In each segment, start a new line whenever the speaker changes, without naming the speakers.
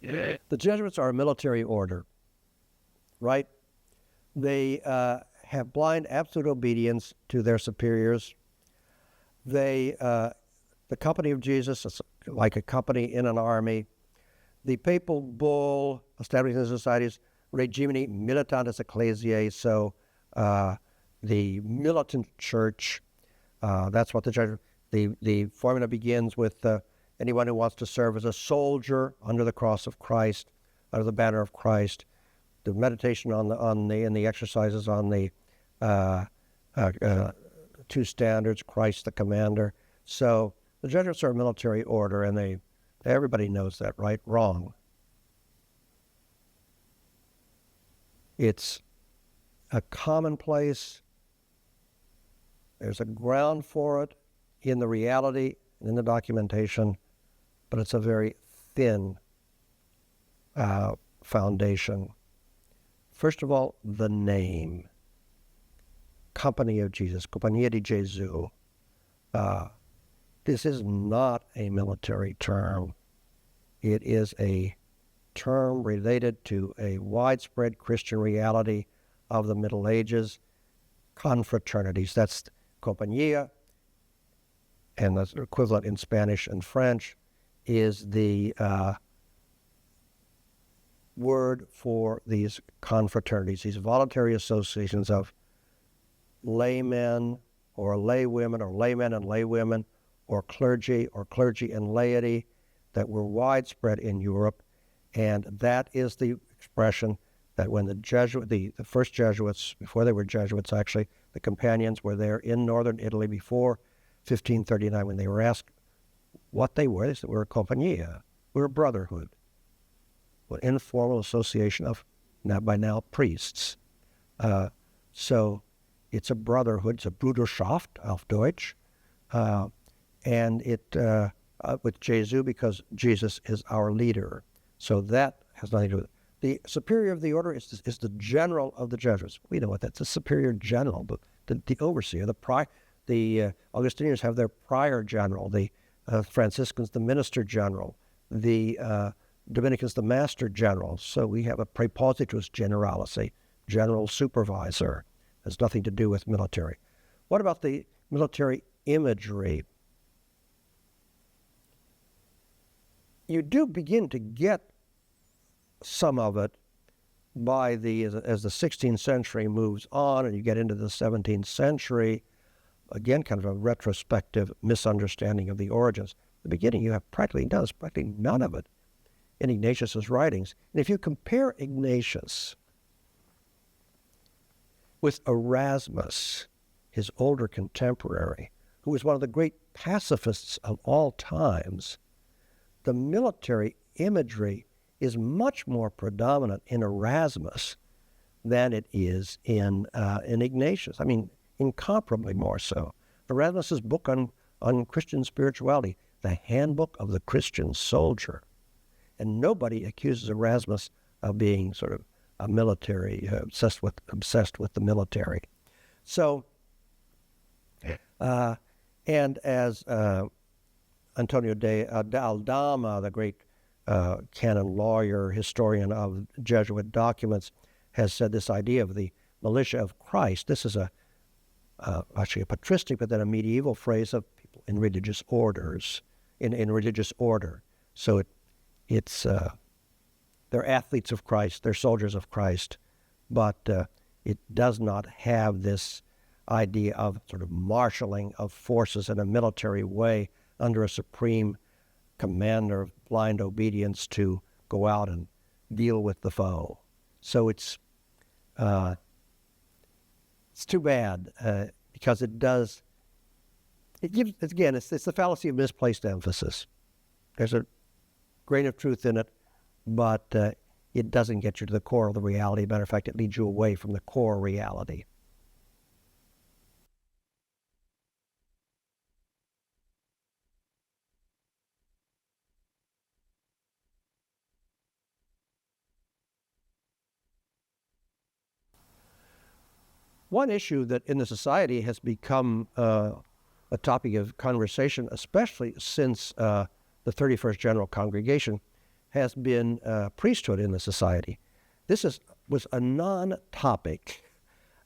The Jesuits are a military order, right? They have blind, absolute obedience to their superiors. The company of Jesus is like a company in an army. The papal bull establishing the societies, regimini militantis ecclesiae, so the militant church, that's what the formula begins with anyone who wants to serve as a soldier under the cross of Christ, under the banner of Christ. The meditation and the exercises on the two standards, Christ the commander. So the Jesuits are a military order, and everybody knows that, right? Wrong. It's a commonplace. There's a ground for it in the reality and in the documentation, but it's a very thin foundation. First of all, the name. Company of Jesus, Compagnia di Gesù. This is not a military term. It is a term related to a widespread Christian reality of the Middle Ages, confraternities. That's Compagnia, and the equivalent in Spanish and French is the word for these confraternities, these voluntary associations of laymen or laywomen or laymen and laywomen or clergy and laity that were widespread in Europe. And that is the expression that when the first Jesuits, before they were Jesuits actually, the companions were there in northern Italy before 1539. When they were asked what they were, they said, we're a compagnia, we're a brotherhood, an informal association of, by now, priests. So it's a brotherhood, it's a Bruderschaft auf Deutsch, and it with Jesu, because Jesus is our leader. So that has nothing to do with it. The superior of the order is the general of the Jesuits. We know what that's, the superior general, but the overseer, the Augustinians have their prior general, the Franciscans the minister general, the Dominicans the master general. So we have a prepositus generalis, a general supervisor. Has nothing to do with military. What about the military imagery? You do begin to get some of it as the 16th century moves on and you get into the 17th century. Again, kind of a retrospective misunderstanding of the origins. At the beginning, you have practically none of it in Ignatius's writings. And if you compare Ignatius with Erasmus, his older contemporary, who was one of the great pacifists of all times, the military imagery is much more predominant in Erasmus than it is in Ignatius. I mean, incomparably more so. Erasmus's book on Christian spirituality, the Handbook of the Christian Soldier. And nobody accuses Erasmus of being sort of a military, obsessed with the military. So, and as Antonio de Aldama, the great canon lawyer, historian of Jesuit documents, has said, this idea of the militia of Christ, this is actually a patristic, but then a medieval phrase of people in religious orders, in religious order. So it's they're athletes of Christ, they're soldiers of Christ, but it does not have this idea of sort of marshaling of forces in a military way under a supreme commander of blind obedience to go out and deal with the foe. So it's too bad because it gives, again, it's the fallacy of misplaced emphasis. There's a grain of truth in it, but it doesn't get you to the core of the reality. Matter of fact, it leads you away from the core reality. One issue that in the society has become a topic of conversation, especially since the 31st General Congregation, has been priesthood in the society. This was a non-topic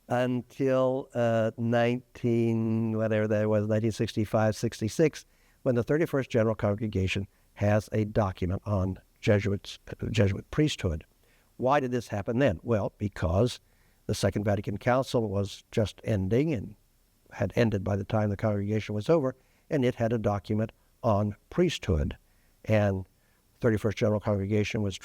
until 1965, 66, when the 31st General Congregation has a document on Jesuit priesthood. Why did this happen then? Well, because the Second Vatican Council was just ending and had ended by the time the congregation was over, and it had a document on priesthood. And 31st General Congregation was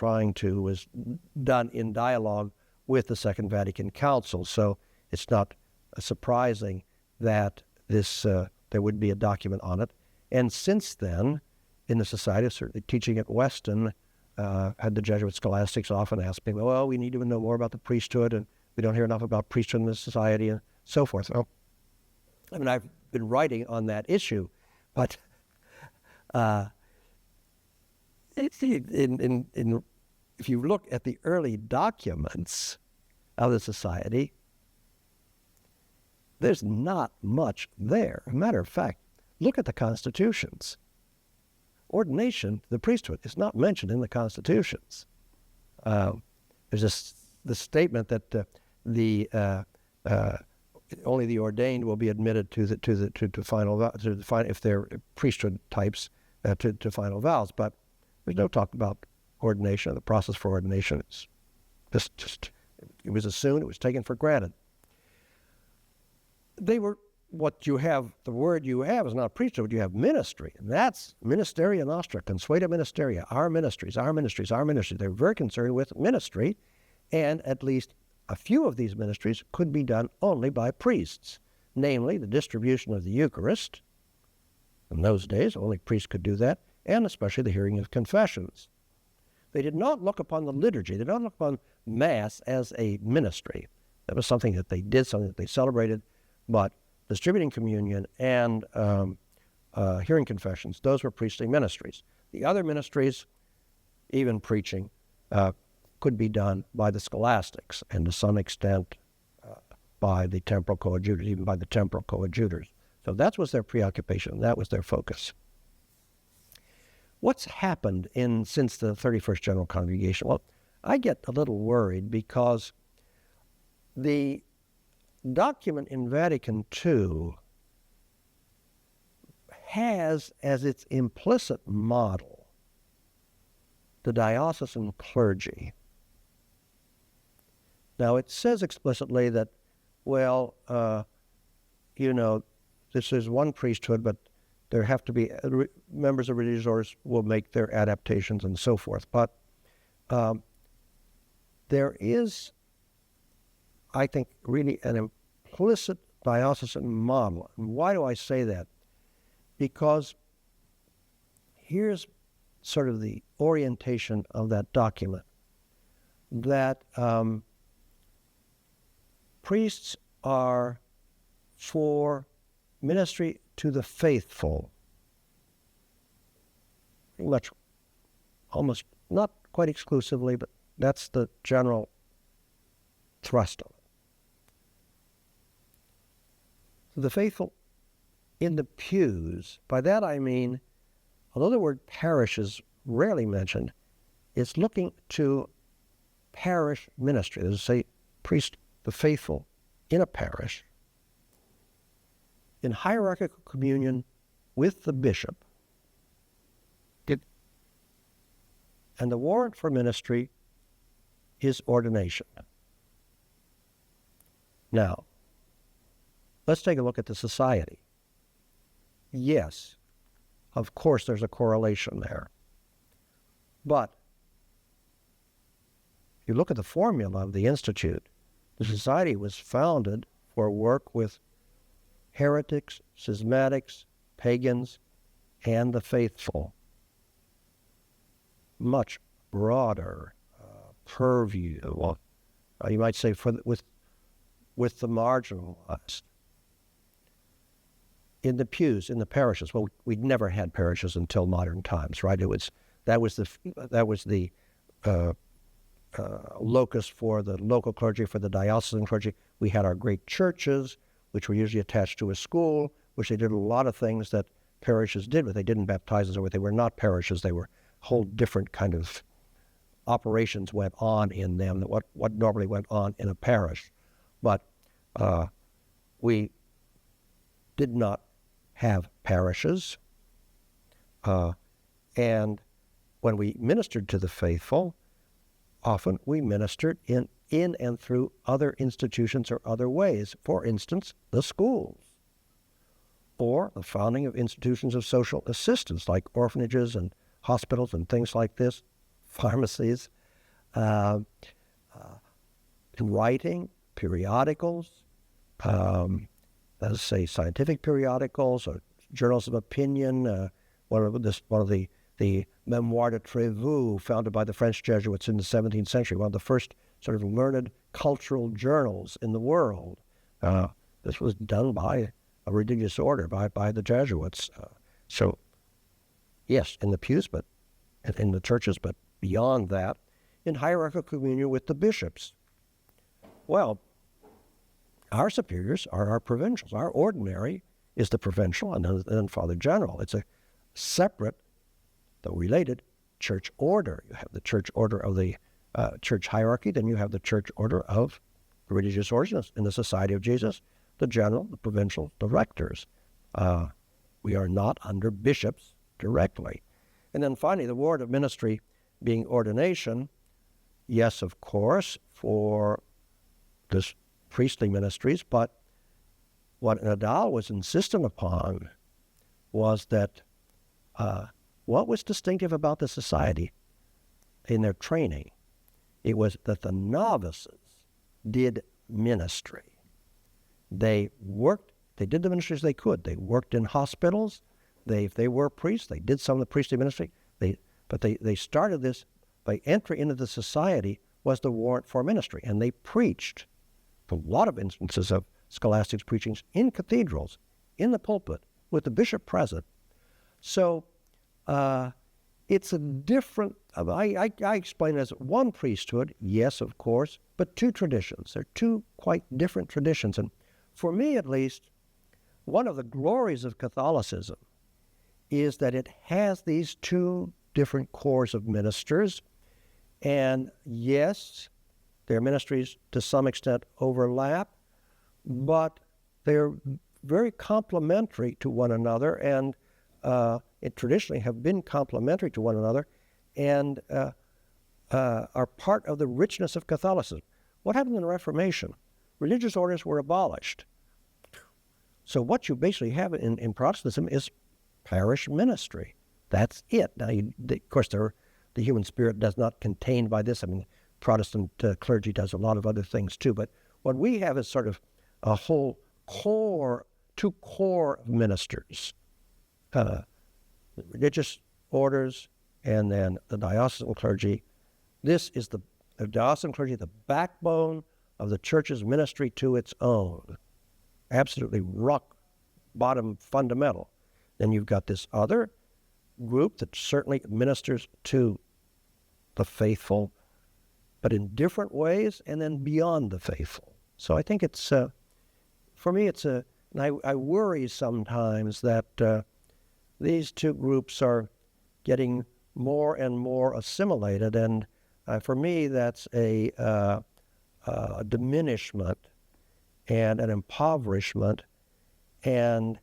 done in dialogue with the Second Vatican Council. So it's not surprising that there would be a document on it. And since then, in the society, certainly teaching at Weston, had the Jesuit scholastics often ask me, well, we need to know more about the priesthood, and we don't hear enough about priesthood in the society, and so forth. So, I mean, I've been writing on that issue, but if you look at the early documents of the society, there's not much there. As a matter of fact, look at the constitutions. Ordination, the priesthood, is not mentioned in the constitutions. There's the statement that only the ordained will be admitted to final if they're priesthood types to final vows, but there's no talk about ordination. The process for ordination is just it was assumed, it was taken for granted. They were what you have. The word you have is not priesthood. You have ministry, and that's ministeria nostra, consueta ministeria. Our ministries, our ministries, our ministries. They're very concerned with ministry, and at least a few of these ministries could be done only by priests, namely the distribution of the Eucharist. In those days, only priests could do that, and especially the hearing of confessions. They did not look upon the liturgy. They did not look upon Mass as a ministry. That was something that they did, something that they celebrated, but distributing communion and hearing confessions, those were priestly ministries. The other ministries, even preaching, could be done by the scholastics and to some extent by the temporal coadjutors, even by the temporal coadjutors. So that was their preoccupation. That was their focus. What's happened since the 31st General Congregation? Well, I get a little worried because the document in Vatican II has as its implicit model the diocesan clergy. Now, it says explicitly that, well, this is one priesthood, but there have to be members of religious orders will make their adaptations and so forth. But there is, I think, really an implicit diocesan model. And why do I say that? Because here's sort of the orientation of that document, that priests are for ministry to the faithful, pretty much, almost, not quite exclusively, but that's the general thrust of it. The faithful in the pews, by that I mean, although the word parish is rarely mentioned, it's looking to parish ministry. There's, say, priest, the faithful in a parish, in hierarchical communion with the bishop. And the warrant for ministry is ordination. Now, let's take a look at the society. Yes, of course there's a correlation there. But if you look at the formula of the Institute, the society was founded for work with heretics, schismatics, pagans, and the faithful. Much broader purview, you might say, with the marginalized. In the pews, in the parishes, well, we'd never had parishes until modern times, right? That was the locus for the local clergy, for the diocesan clergy. We had our great churches, which were usually attached to a school, which they did a lot of things that parishes did, but they didn't baptize us, or they were not parishes. They were whole different kind of operations went on in them than what normally went on in a parish. But we did not have parishes. And when we ministered to the faithful, often we ministered in and through other institutions or other ways. For instance, the schools, or the founding of institutions of social assistance like orphanages and hospitals and things like this, pharmacies, writing, periodicals, let us say scientific periodicals or journals of opinion. One of the Memoire de Trévoux, founded by the French Jesuits in the 17th century, one of the first sort of learned cultural journals in the world. This was done by a religious order, by the Jesuits. So, yes, in the pews, but in the churches, but beyond that, in hierarchical communion with the bishops. Well, our superiors are our provincials. Our ordinary is the provincial, and then Father General. It's a separate, though related, church order. You have the church order of the church hierarchy, then you have the church order of the religious orders in the Society of Jesus, the general, the provincial, the rectors. We are not under bishops directly. And then finally, the word of ministry being ordination. Yes, of course, for this priestly ministries, but what Nadal was insistent upon was that what was distinctive about the society in their training, it was that the novices did ministry. They worked, they did the ministries they could. They worked in hospitals. If they were priests, they did some of the priestly ministry. But they started this by entry into the society was the warrant for ministry, and they preached. A lot of instances of scholastics preachings in cathedrals, in the pulpit, with the bishop present. So it's a different, I explain it as one priesthood, yes, of course, but two traditions. They're two quite different traditions. And for me, at least, one of the glories of Catholicism is that it has these two different corps of ministers. And yes, their ministries to some extent overlap, but they're very complementary to one another, and it traditionally have been complementary to one another, and are part of the richness of Catholicism. What happened in the Reformation? Religious orders were abolished. So what you basically have in Protestantism is parish ministry. That's it. Now, of course, the human spirit does not contain by this. I mean, Protestant clergy does a lot of other things too, but what we have is sort of a whole two core of ministers, the religious orders and then the diocesan clergy. This is the diocesan clergy, the backbone of the church's ministry to its own. Absolutely rock bottom fundamental. Then you've got this other group that certainly ministers to the faithful, but in different ways, and then beyond the faithful. So I think it's, for me, and I worry sometimes that these two groups are getting more and more assimilated, and for me, that's a diminishment and an impoverishment, and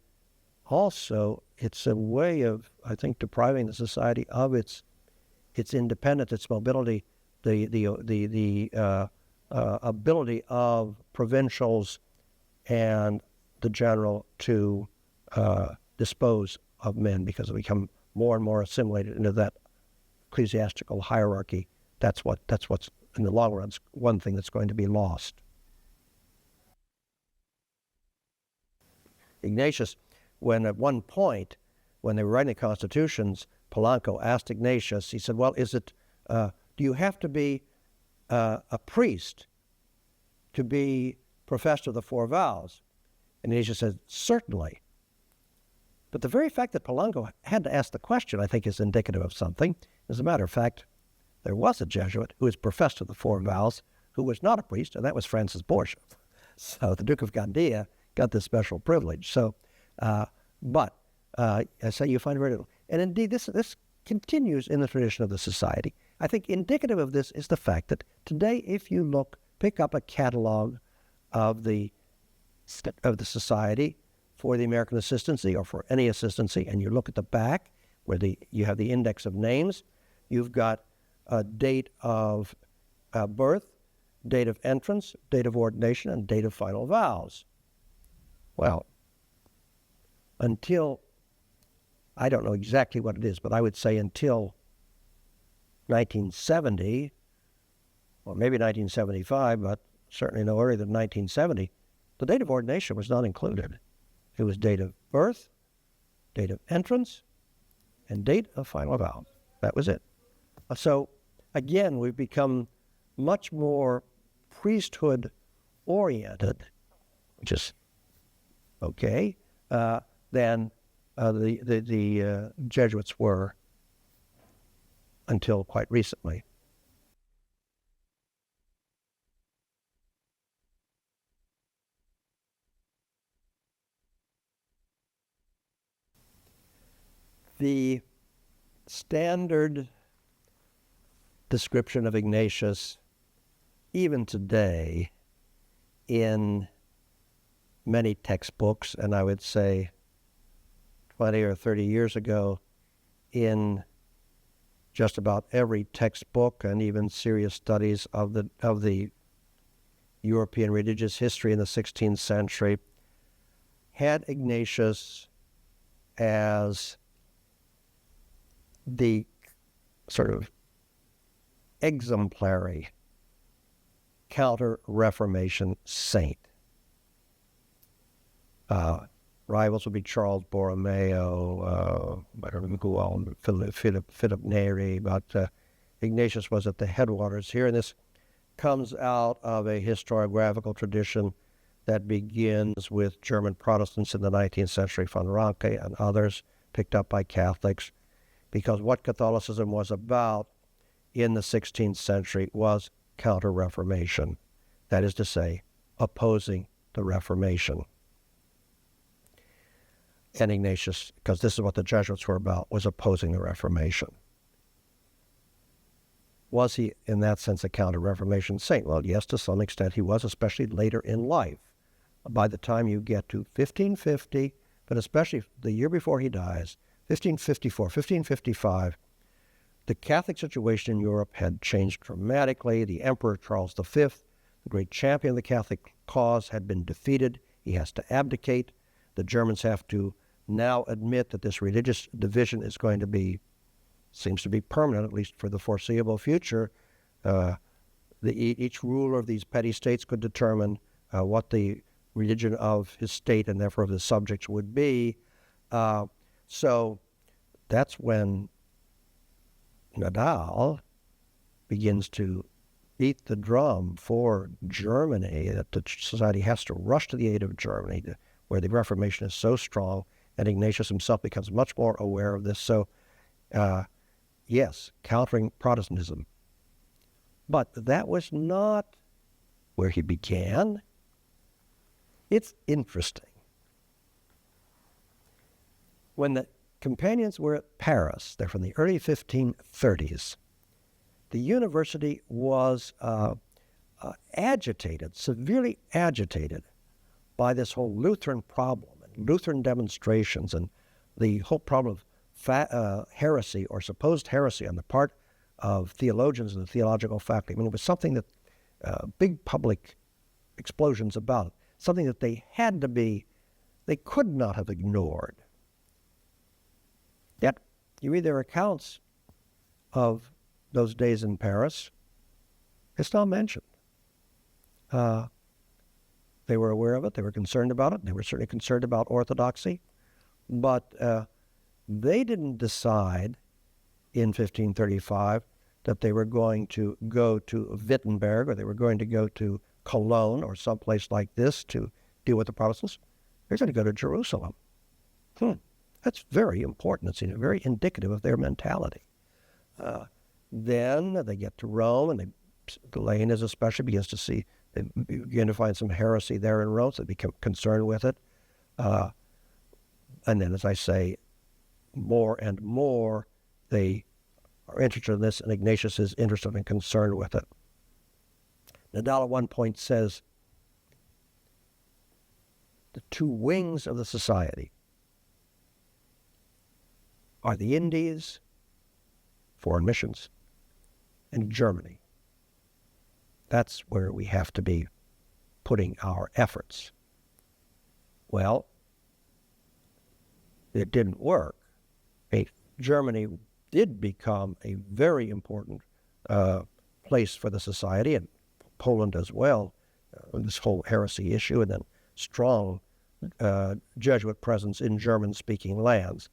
also it's a way of, I think, depriving the society of its independence, its mobility, the ability of provincials and the general to dispose of men, because they become more and more assimilated into that ecclesiastical hierarchy. That's what's in the long run one thing that's going to be lost. Ignatius, when at one point, when they were writing the constitutions, Polanco asked Ignatius, he said, well, is it, do you have to be a priest to be professed of the Four Vows? And Ignatius said, certainly. But the very fact that Polanco had to ask the question, I think, is indicative of something. As a matter of fact, there was a Jesuit who was professed of the Four Vows who was not a priest, and that was Francis Borgia. So the Duke of Gandia got this special privilege. So, but I say you find very little. And indeed, this continues in the tradition of the society. I think indicative of this is the fact that today, if you pick up a catalog of the society for the American assistancy or for any assistancy, and you look at the back where you have the index of names, you've got a date of birth, date of entrance, date of ordination, and date of final vows. Well, until, I don't know exactly what it is, but I would say until 1970, or maybe 1975, but certainly no earlier than 1970, the date of ordination was not included. It was date of birth, date of entrance, and date of final vow. That was it. So, again, we've become much more priesthood-oriented, which is okay, than the Jesuits were until quite recently. The standard description of Ignatius, even today, in many textbooks, and I would say 20 or 30 years ago, in just about every textbook and even serious studies of the European religious history in the 16th century, had Ignatius as the sort of exemplary counter-Reformation saint. Rivals would be Charles Borromeo, I don't know who all, Philip Neri, but Ignatius was at the headwaters here, and this comes out of a historiographical tradition that begins with German Protestants in the 19th century, von Ranke and others, picked up by Catholics, because what Catholicism was about in the 16th century was counter-Reformation. That is to say, opposing the Reformation. And Ignatius, because this is what the Jesuits were about, was opposing the Reformation. Was he, in that sense, a counter-Reformation saint? Well, yes, to some extent he was, especially later in life. By the time you get to 1550, but especially the year before he dies, 1554, 1555, the Catholic situation in Europe had changed dramatically. The Emperor Charles V, the great champion of the Catholic cause, had been defeated. He has to abdicate. The Germans have to now admit that this religious division is going to be, seems to be permanent, at least for the foreseeable future. Each ruler of these petty states could determine what the religion of his state and therefore of his subjects would be. So that's when Nadal begins to beat the drum for Germany, that the society has to rush to the aid of Germany, where the Reformation is so strong, and Ignatius himself becomes much more aware of this. So, yes, countering Protestantism. But that was not where he began. It's interesting. When the companions were at Paris, they're from the early 1530s, the university was agitated, severely agitated by this whole Lutheran problem and Lutheran demonstrations and the whole problem of heresy or supposed heresy on the part of theologians and the theological faculty. I mean, it was something that big public explosions about it, something that they could not have ignored. Yet, you read their accounts of those days in Paris, it's not mentioned. They were aware of it, they were concerned about it, they were certainly concerned about orthodoxy, but they didn't decide in 1535 that they were going to go to Wittenberg or they were going to go to Cologne or someplace like this to deal with the Protestants. They're going to go to Jerusalem. That's very important. It's very indicative of their mentality. Then they get to Rome, and Gallienus especially begins to see, they begin to find some heresy there in Rome, so they become concerned with it. And then, as I say, more and more, they are interested in this, and Ignatius is interested and concerned with it. Nadal at one point says, the two wings of the society are the Indies, foreign missions, and Germany. That's where we have to be putting our efforts. Well, it didn't work. Germany did become a very important place for the society, and Poland as well, this whole heresy issue, and then strong Jesuit presence in German-speaking lands.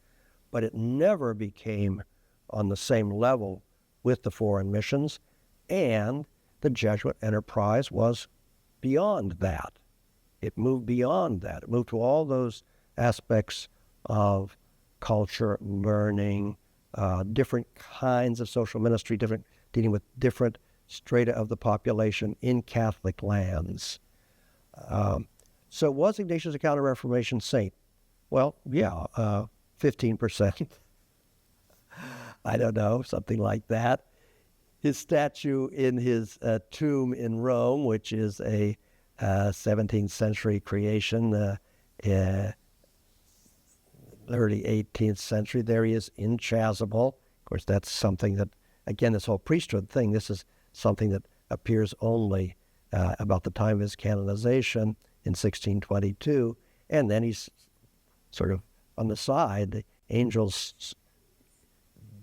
But it never became on the same level with the foreign missions, and the Jesuit enterprise was beyond that. It moved beyond that. It moved to all those aspects of culture, learning, different kinds of social ministry, dealing with different strata of the population in Catholic lands. So was Ignatius a Counter-Reformation saint? Well, yeah, 15%. I don't know, something like that. His statue in his tomb in Rome, which is a 17th century creation, early 18th century, there he is in chasuble. Of course, that's something that, again, this whole priesthood thing, this is something that appears only about the time of his canonization in 1622. And then he's sort of on the side, the angels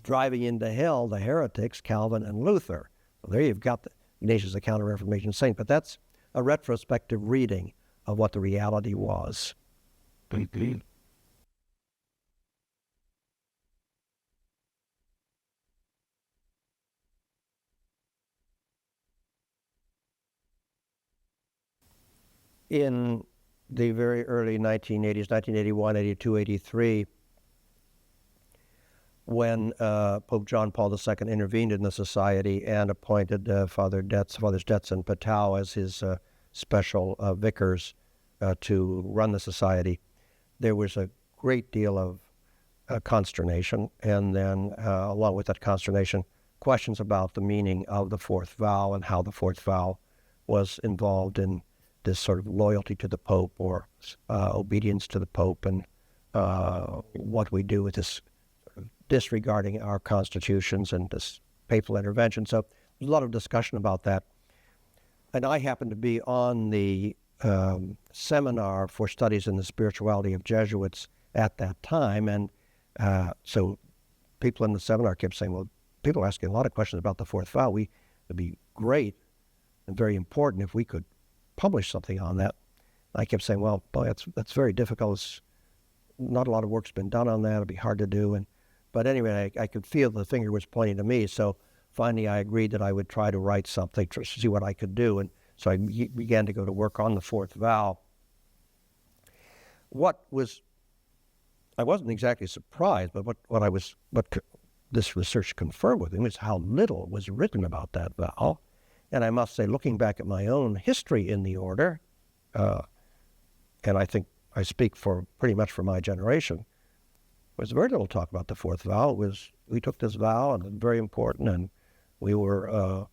driving into hell, the heretics, Calvin and Luther. So there you've got the Ignatius, a Counter-Reformation saint. But that's a retrospective reading of what the reality was. In the very early 1980s, 1981, 82, 83, when Pope John Paul II intervened in the society and appointed Fathers Detz and Papal as his special vicars to run the society, there was a great deal of consternation, and then along with that consternation, questions about the meaning of the Fourth Vow and how the Fourth Vow was involved in this sort of loyalty to the Pope or obedience to the Pope, and what we do with this sort of disregarding our constitutions and this papal intervention. So there's a lot of discussion about that. And I happened to be on the seminar for studies in the spirituality of Jesuits at that time, and so people in the seminar kept saying, well, people are asking a lot of questions about the Fourth Vow. It'd be great and very important if we could publish something on that. I kept saying, well, boy, that's very difficult. It's not a lot of work's been done on that. It'd be hard to do. But anyway, I could feel the finger was pointing to me. So finally, I agreed that I would try to write something to see what I could do. And so I began to go to work on the Fourth Vow. I wasn't exactly surprised, but what this research confirmed with me was how little was written about that vow. And I must say, looking back at my own history in the order, and I think I speak pretty much for my generation, there was very little talk about the Fourth Vow. We took this vow, and it was very important, and we were,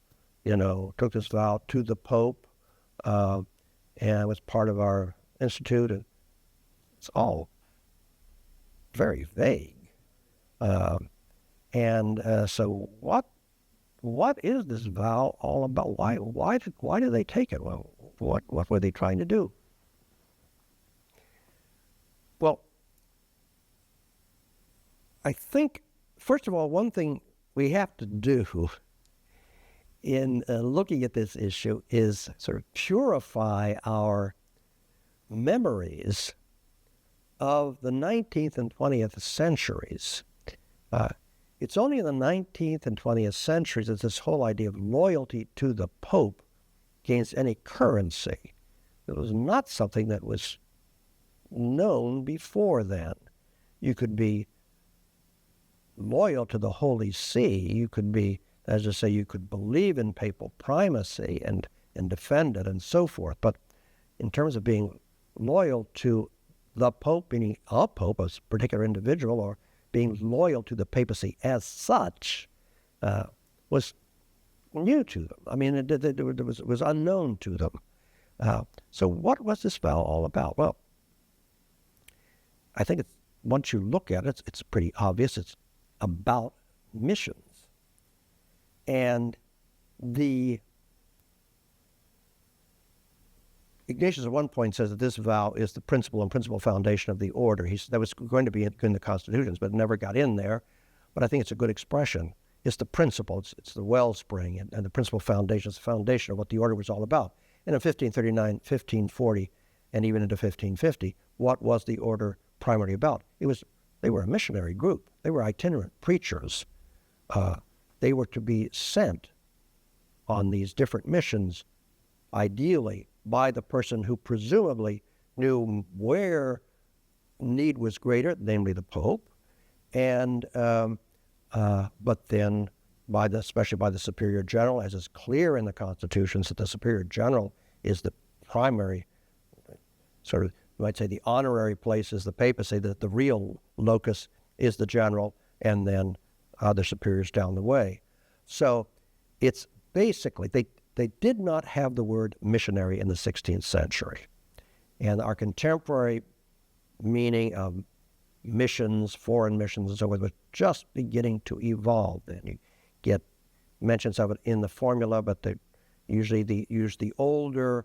took this vow to the Pope, and it was part of our institute, and it's all very vague. So what is this vow all about? Why did they take it? Well, what were they trying to do? Well, I think, first of all, one thing we have to do in looking at this issue is sort of purify our memories of the 19th and 20th centuries. It's only in the 19th and 20th centuries that this whole idea of loyalty to the Pope gains any currency. It was not something that was known before then. You could be loyal to the Holy See. You could be, as I say, you could believe in papal primacy and defend it and so forth. But in terms of being loyal to the Pope, meaning a Pope, a particular individual, or being loyal to the papacy as such was new to them. I mean, it was unknown to them. So what was this vow all about? Well, I think once you look at it, it's pretty obvious. It's about missions. And Ignatius at one point says that this vow is the principle and principal foundation of the order. That was going to be in the constitutions, but it never got in there. But I think it's a good expression. It's the principle, it's the wellspring, and the principal foundation is the foundation of what the order was all about. And in 1539, 1540, and even into 1550, what was the order primarily about? They were a missionary group. They were itinerant preachers. They were to be sent on these different missions, ideally by the person who presumably knew where need was greater, namely the Pope, and but then especially by the Superior General, as is clear in the constitutions that the Superior General is the primary, sort of, you might say the honorary place is the papacy, that the real locus is the general, and then other superiors down the way. So it's basically, they did not have the word missionary in the 16th century. And our contemporary meaning of missions, foreign missions, and so forth was just beginning to evolve. And you get mentions of it in the formula, but they usually use the older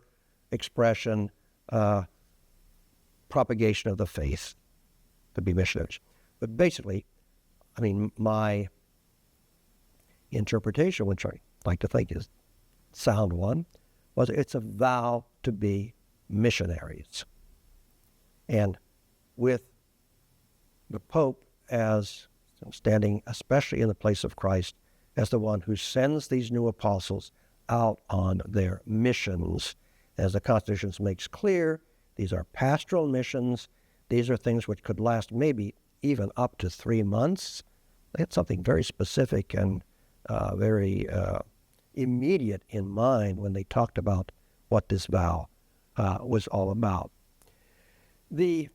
expression, propagation of the faith, to be missionaries. But basically, I mean, my interpretation, which I like to think is sound one, was it's a vow to be missionaries. And with the Pope as standing, especially in the place of Christ, as the one who sends these new apostles out on their missions. As the Constitution makes clear, these are pastoral missions. These are things which could last maybe even up to 3 months. They had something very specific and very immediate in mind when they talked about what this vow was all about. And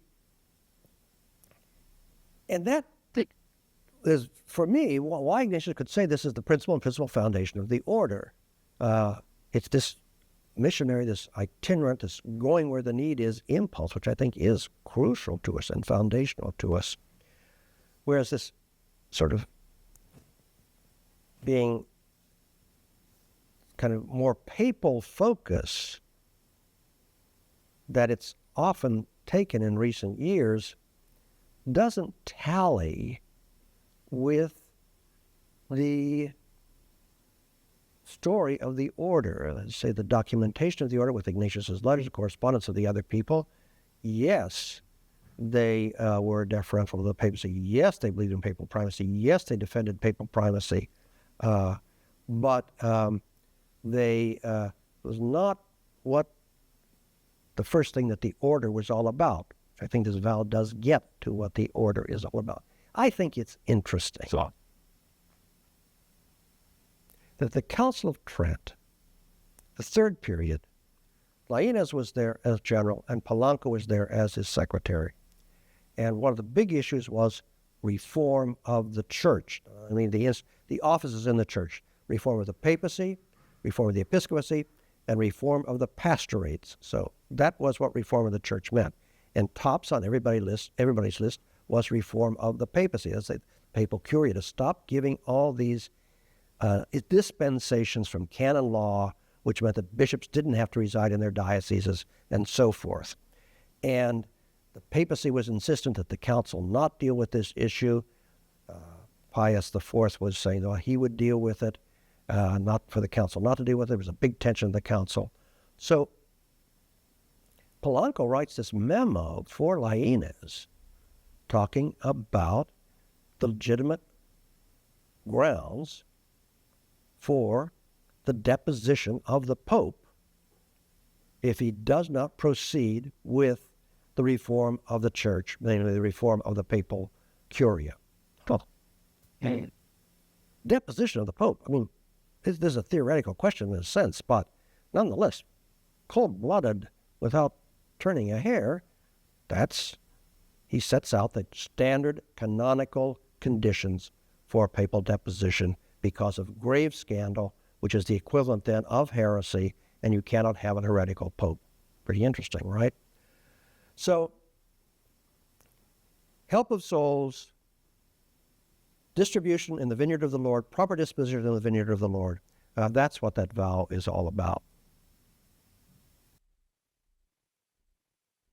that is, for me, why Ignatius could say this is the principle and principal foundation of the order. It's this missionary, this itinerant, this going where the need is impulse, which I think is crucial to us and foundational to us. Whereas this sort of being kind of more papal focus that it's often taken in recent years doesn't tally with the story of the order. Let's say the documentation of the order with Ignatius's letters, the correspondence of the other people. Yes, they were deferential to the papacy. Yes, they believed in papal primacy. Yes, they defended papal primacy. But they was not what the first thing that the order was all about. I think this vow does get to what the order is all about. I think it's interesting that the Council of Trent, the third period, Lainez was there as general and Polanco was there as his secretary. And one of the big issues was reform of the church. I mean, the offices in the church. Reform of the papacy, reform of the episcopacy, and reform of the pastorates. So that was what reform of the church meant. And tops on everybody's list was reform of the papacy. That's the papal curia, to stop giving all these dispensations from canon law, which meant that bishops didn't have to reside in their dioceses and so forth. And the papacy was insistent that the council not deal with this issue. Pius IV was saying that he would deal with it, not for the council not to deal with it. There was a big tension in the council. So Polanco writes this memo for Lainez talking about the legitimate grounds for the deposition of the Pope if he does not proceed with the reform of the church, namely the reform of the papal curia. Well, deposition of the Pope, I mean, this is a theoretical question in a sense, but nonetheless, cold-blooded, without turning a hair, he sets out the standard canonical conditions for papal deposition because of grave scandal, which is the equivalent then of heresy, and you cannot have an heretical pope. Pretty interesting, right? So, help of souls, distribution in the vineyard of the Lord, proper disposition in the vineyard of the Lord. That's what that vow is all about.